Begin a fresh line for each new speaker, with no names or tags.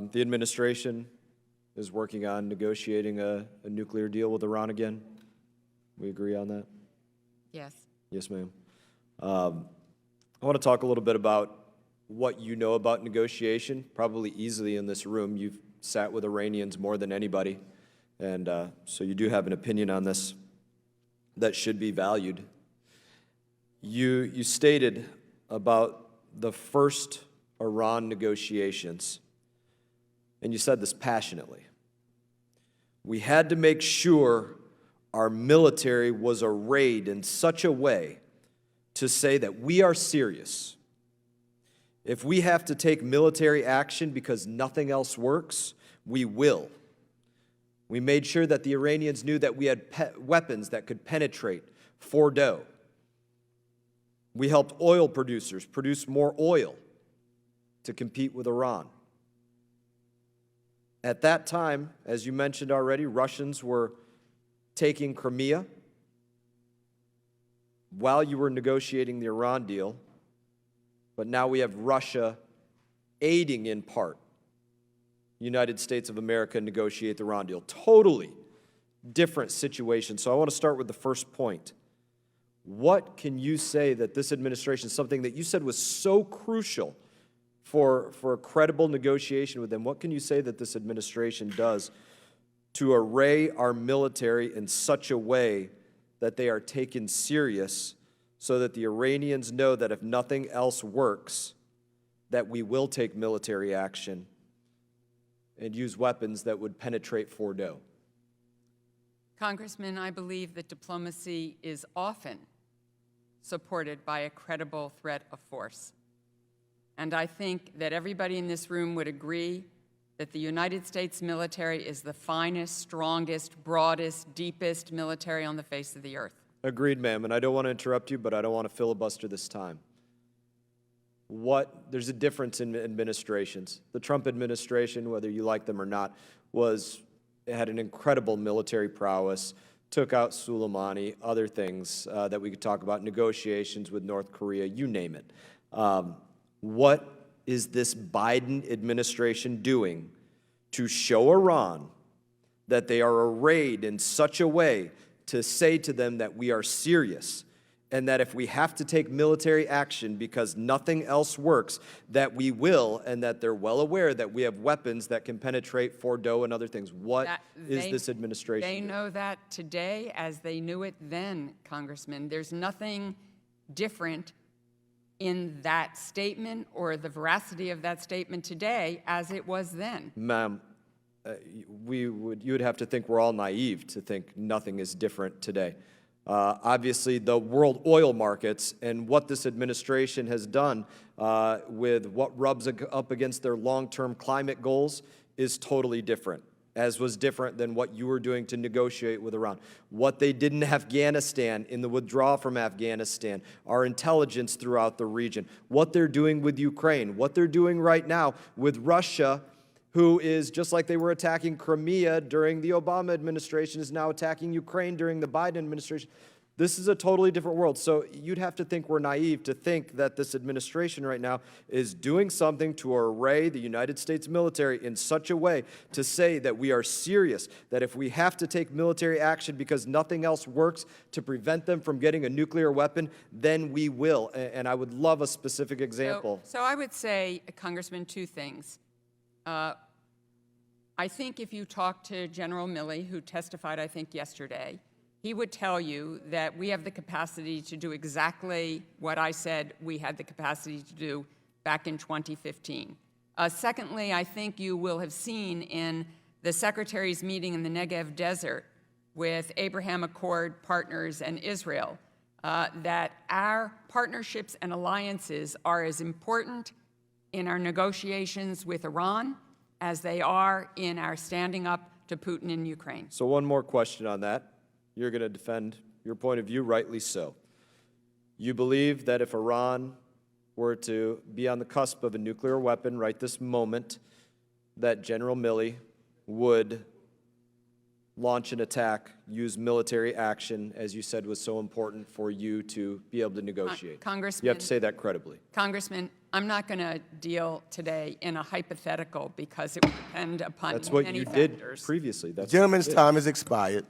The administration is working on negotiating a nuclear deal with Iran again. We agree on that?
Yes.
Yes, ma'am. I want to talk a little bit about what you know about negotiation. Probably easily in this room, you've sat with Iranians more than anybody, and so you do have an opinion on this that should be valued. You stated about the first Iran negotiations, and you said this passionately. We had to make sure our military was arrayed in such a way to say that we are serious. If we have to take military action because nothing else works, we will. We made sure that the Iranians knew that we had weapons that could penetrate Fordo. We helped oil producers produce more oil to compete with Iran. At that time, as you mentioned already, Russians were taking Crimea while you were negotiating the Iran deal, but now we have Russia aiding in part United States of America negotiate the Iran deal. Totally different situation. So I want to start with the first point. What can you say that this administration, something that you said was so crucial for a credible negotiation with them, what can you say that this administration does to array our military in such a way that they are taken serious so that the Iranians know that if nothing else works, that we will take military action and use weapons that would penetrate Fordo?
Congressman, I believe that diplomacy is often supported by a credible threat of force. And I think that everybody in this room would agree that the United States military is the finest, strongest, broadest, deepest military on the face of the earth.
Agreed, ma'am, and I don't want to interrupt you, but I don't want to filibuster this time. There's a difference in administrations. The Trump administration, whether you like them or not, had an incredible military prowess, took out Soleimani, other things that we could talk about, negotiations with North Korea, you name it. What is this Biden administration doing to show Iran that they are arrayed in such a way to say to them that we are serious, and that if we have to take military action because nothing else works, that we will, and that they're well aware that we have weapons that can penetrate Fordo and other things? What is this administration
doing? They know that today as they knew it then, Congressman. There's nothing different in that statement or the veracity of that statement today as it was then.
Ma'am, you would have to think we're all naive to think nothing is different today. Obviously, the world oil markets and what this administration has done with what rubs up against their long-term climate goals is totally different, as was different than what you were doing to negotiate with Iran. What they did in Afghanistan, in the withdrawal from Afghanistan, our intelligence throughout the region, what they're doing with Ukraine, what they're doing right now with Russia, who is, just like they were attacking Crimea during the Obama administration, is now attacking Ukraine during the Biden administration. This is a totally different world. So you'd have to think we're naive to think that this administration right now is doing something to array the United States military in such a way to say that we are serious, that if we have to take military action because nothing else works to prevent them from getting a nuclear weapon, then we will. And I would love a specific example.
So I would say, Congressman, two things. I think if you talk to General Milley, who testified, I think, yesterday, he would tell you that we have the capacity to do exactly what I said we had the capacity to do back in 2015. Secondly, I think you will have seen in the Secretary's meeting in the Negev Desert with Abraham Accord partners and Israel that our partnerships and alliances are as important in our negotiations with Iran as they are in our standing up to Putin in Ukraine.
So one more question on that. You're going to defend your point of view, rightly so. You believe that if Iran were to be on the cusp of a nuclear weapon right this moment, that General Milley would launch an attack, use military action, as you said was so important for you to be able to negotiate?
Congressman,
you have to say that credibly.
Congressman, I'm not going to deal today in a hypothetical because it would depend upon
That's what
many
you did
factors.
previously.
The
That's
gentleman's time has expired.